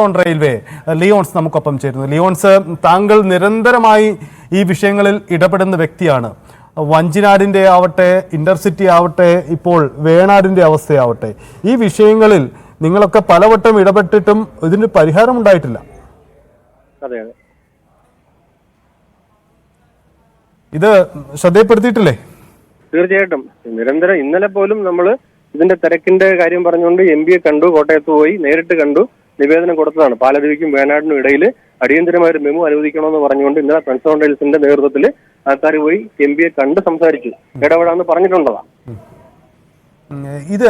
On railway Lyons നമുക്കൊപ്പം ചേരുന്നു. ലിയോൺസ്, താങ്കൾ നിരന്തരമായി ഈ വിഷയങ്ങളിൽ ഇടപെടുന്ന വ്യക്തിയാണ്. വഞ്ചിനാടിൻ്റെ ആവട്ടെ, ഇന്റർസിറ്റി ആവട്ടെ, ഇപ്പോൾ വേണാടിൻ്റെ അവസ്ഥയാവട്ടെ, ഈ വിഷയങ്ങളിൽ നിങ്ങളൊക്കെ പലവട്ടം ഇടപെട്ടിട്ടും ഇതിന് പരിഹാരം ഉണ്ടായിട്ടില്ല. അതെ, ഇത് ശ്രദ്ധയപ്പെടുത്തിയിട്ടില്ലേ? തീർച്ചയായിട്ടും നിരന്തരം. ഇന്നലെ പോലും നമ്മൾ ഇതിന്റെ തിരക്കിന്റെ കാര്യം പറഞ്ഞുകൊണ്ട് MP കണ്ടു, കോട്ടയത്ത് പോയി നേരിട്ട് കണ്ടു, നിവേദനം കൊടുത്തതാണ്. പാലരുവിക്കും വേണാടിനും ഇടയിൽ അടിയന്തരമായ ഒരു മെമു അനുവദിക്കണമെന്ന് പറഞ്ഞുകൊണ്ട് ഇന്നലെ ഫ്രണ്ട്സ് ഓൺ റെയിൽസിന്റെ നേതൃത്വത്തിൽ ആൾക്കാർ പോയി MP കണ്ട് സംസാരിച്ചു, ഇടപെടാന്ന് പറഞ്ഞിട്ടുള്ളതാണ്. ഇത്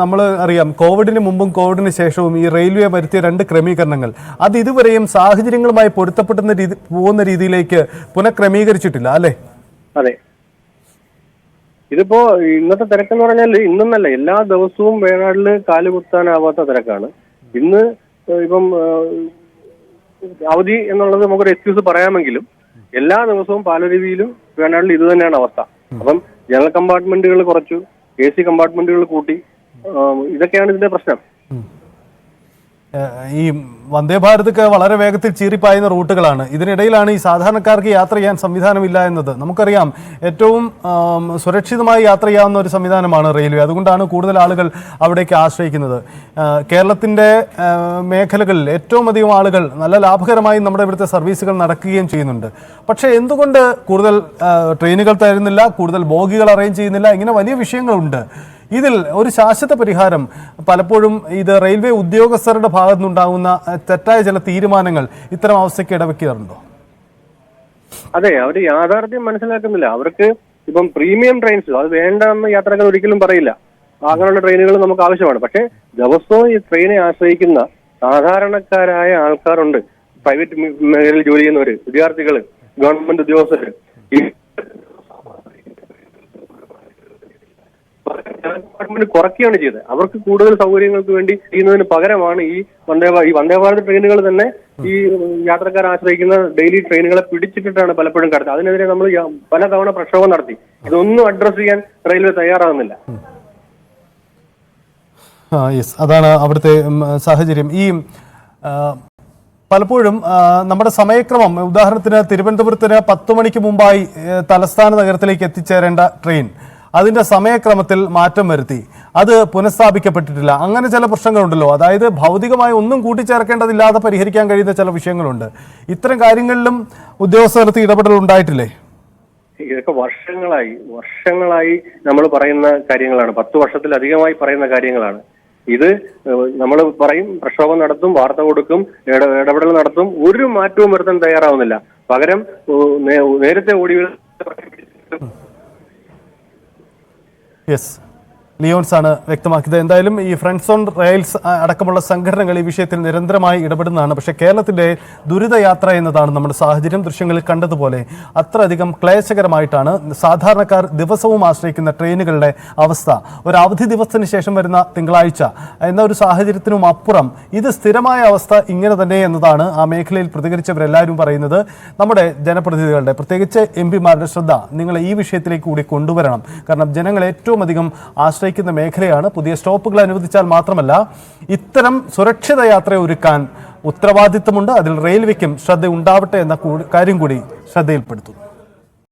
നമ്മൾ അറിയാം, കോവിഡിന് മുമ്പും കോവിഡിന് ശേഷവും ഈ റെയിൽവേ വരുത്തിയ 2 ക്രമീകരണങ്ങൾ അത് ഇതുവരെയും സാഹചര്യങ്ങളുമായി പോകുന്ന രീതിയിലേക്ക് പുനഃക്രമീകരിച്ചിട്ടില്ല അല്ലേ? അതെ, ഇതിപ്പോ ഇന്നത്തെ തിരക്കെന്ന് പറഞ്ഞാൽ ഇന്നല്ല, എല്ലാ ദിവസവും വേണാടില് കാലുകുത്താനാവാത്ത തിരക്കാണ്. ഇന്ന് ഇപ്പം അവധി എന്നുള്ളത് നമുക്കൊരു എക്സ്ക്യൂസ് പറയാമെങ്കിലും എല്ലാ ദിവസവും പാലരുവിയിലും വേണാടിലും ഇത് തന്നെയാണ് അവസ്ഥ. അപ്പം ജനറൽ കമ്പാർട്ട്മെന്റുകൾ കുറച്ചു, AC കമ്പാർട്ട്മെന്റുകൾ കൂട്ടി, ഇതൊക്കെയാണ് ഇതിന്റെ പ്രശ്നം. ഈ വന്ദേ ഭാരതൊക്കെ വളരെ വേഗത്തിൽ ചീറിപ്പായുന്ന റൂട്ടുകളാണ്. ഇതിനിടയിലാണ് ഈ സാധാരണക്കാർക്ക് യാത്ര ചെയ്യാൻ സംവിധാനമില്ല എന്നത്. നമുക്കറിയാം, ഏറ്റവും സുരക്ഷിതമായി യാത്ര ചെയ്യാവുന്ന ഒരു സംവിധാനമാണ് റെയിൽവേ. അതുകൊണ്ടാണ് കൂടുതൽ ആളുകൾ അവിടേക്ക് ആശ്രയിക്കുന്നത്. കേരളത്തിൻ്റെ മേഖലകളിൽ ഏറ്റവും അധികം ആളുകൾ നല്ല ലാഭകരമായി നമ്മുടെ ഇവിടുത്തെ സർവീസുകൾ നടക്കുകയും ചെയ്യുന്നുണ്ട്. പക്ഷേ എന്തുകൊണ്ട് കൂടുതൽ ട്രെയിനുകൾ തരുന്നില്ല, കൂടുതൽ ബോഗികൾ അറേഞ്ച് ചെയ്യുന്നില്ല? ഇങ്ങനെ വലിയ വിഷയങ്ങളുണ്ട്. ഇതിൽ ഒരു ശാശ്വത പരിഹാരം പലപ്പോഴും ഇത് റെയിൽവേ ഉദ്യോഗസ്ഥരുടെ ഭാഗത്തുനിന്നുണ്ടാകുന്ന തെറ്റായ ചില തീരുമാനങ്ങൾ ഇത്തരം അവസ്ഥയ്ക്ക് ഇടവെക്കാറുണ്ടോ? അതെ, അവർ യാഥാർത്ഥ്യം മനസ്സിലാക്കുന്നില്ല. അവർക്ക് ഇപ്പം പ്രീമിയം ട്രെയിൻസ് അത് വേണ്ടെന്ന് യാത്രക്കാർ ഒരിക്കലും പറയില്ല. അങ്ങനെയുള്ള ട്രെയിനുകൾ നമുക്ക് ആവശ്യമാണ്. പക്ഷെ ദിവസവും ഈ ട്രെയിനെ ആശ്രയിക്കുന്ന സാധാരണക്കാരായ ആൾക്കാരുണ്ട്. പ്രൈവറ്റ് മേഖലയിൽ ജോലി ചെയ്യുന്നവര്, വിദ്യാർത്ഥികള്, ഗവൺമെന്റ് ഉദ്യോഗസ്ഥര്. ഡിപ്പാർട്ട്മെന്റ് കുറയ്ക്കുകയാണ് ചെയ്തത്. അവർക്ക് കൂടുതൽ സൗകര്യങ്ങൾക്ക് വേണ്ടി ചെയ്യുന്നതിന് പകരമാണ് ഈ വന്ദേ ഭാരത് ട്രെയിനുകൾ തന്നെ ഈ യാത്രക്കാരെ ആശ്രയിക്കുന്ന ഡെയിലി ട്രെയിനുകളെ പിടിച്ചിട്ടിട്ടാണ് പലപ്പോഴും കടത്തുന്നത്. അതിനെതിരെ നമ്മൾ പലതവണ പ്രക്ഷോഭം നടത്തി. ഇതൊന്നും അഡ്രസ് ചെയ്യാൻ റെയിൽവേ തയ്യാറാകുന്നില്ല. അതാണ് അവിടുത്തെ സാഹചര്യം. ഈ പലപ്പോഴും നമ്മുടെ സമയക്രമം, ഉദാഹരണത്തിന് തിരുവനന്തപുരത്തിന് 10 മണിക്ക് മുമ്പായി തലസ്ഥാന നഗരത്തിലേക്ക് എത്തിച്ചേരേണ്ട ട്രെയിൻ അതിൻ്റെ സമയക്രമത്തിൽ മാറ്റം വരുത്തി, അത് പുനഃസ്ഥാപിക്കപ്പെട്ടിട്ടില്ല. അങ്ങനെ ചില പ്രശ്നങ്ങളുണ്ടല്ലോ. അതായത് ഭൗതികമായി ഒന്നും കൂട്ടിച്ചേർക്കേണ്ടതില്ലാതെ പരിഹരിക്കാൻ കഴിയുന്ന ചില വിഷയങ്ങളുണ്ട്. ഇത്തരം കാര്യങ്ങളിലും ഉദ്യോഗസ്ഥർക്ക് ഇടപെടൽ ഉണ്ടായിട്ടില്ലേ? ഇതൊക്കെ വർഷങ്ങളായി നമ്മൾ പറയുന്ന കാര്യങ്ങളാണ്. 10 വർഷത്തിലധികമായി പറയുന്ന കാര്യങ്ങളാണ്. ഇത് നമ്മൾ പറയും, പ്രക്ഷോഭം നടത്തും, വാർത്ത കൊടുക്കും, ഇടപെടൽ നടത്തും, ഒരു മാറ്റവും വരുത്താൻ തയ്യാറാവുന്നില്ല. പകരം നേരത്തെ ഓടി ലിയോൺസ് ആണ് വ്യക്തമാക്കിയത്. എന്തായാലും ഈ ഫ്രണ്ട്സ് ഓൺ റെയിൽസ് അടക്കമുള്ള സംഘടനകൾ ഈ വിഷയത്തിൽ നിരന്തരമായി ഇടപെടുന്നതാണ്. പക്ഷേ കേരളത്തിൻ്റെ ദുരിതയാത്ര എന്നതാണ് നമ്മുടെ സാഹചര്യം. ദൃശ്യങ്ങളിൽ കണ്ടതുപോലെ അത്രയധികം ക്ലേശകരമായിട്ടാണ് സാധാരണക്കാർ ദിവസവും ആശ്രയിക്കുന്ന ട്രെയിനുകളുടെ അവസ്ഥ. ഒരു അവധി ദിവസത്തിന് ശേഷം വരുന്ന തിങ്കളാഴ്ച എന്ന ഒരു സാഹചര്യത്തിനും അപ്പുറം ഇത് സ്ഥിരമായ അവസ്ഥ ഇങ്ങനെ തന്നെ എന്നതാണ് ആ മേഖലയിൽ പ്രതികരിച്ചവരെല്ലാവരും പറയുന്നത്. നമ്മുടെ ജനപ്രതിനിധികളുടെ, പ്രത്യേകിച്ച് MP-മാരുടെ ശ്രദ്ധ നിങ്ങൾ ഈ വിഷയത്തിലേക്ക് കൂടി കൊണ്ടുവരണം. കാരണം ജനങ്ങൾ ഏറ്റവും അധികം ആശ്രയിക്കുന്ന മേഖലയാണ്. പുതിയ സ്റ്റോപ്പുകൾ അനുവദിച്ചാൽ മാത്രമല്ല, ഇത്തരം സുരക്ഷിത യാത്ര ഒരുക്കാൻ ഉത്തരവാദിത്തമുണ്ട്. അതിൽ റെയിൽവേക്കും ശ്രദ്ധ ഉണ്ടാവട്ടെ എന്ന കാര്യം കൂടി ശ്രദ്ധയിൽപ്പെടുത്തുന്നു.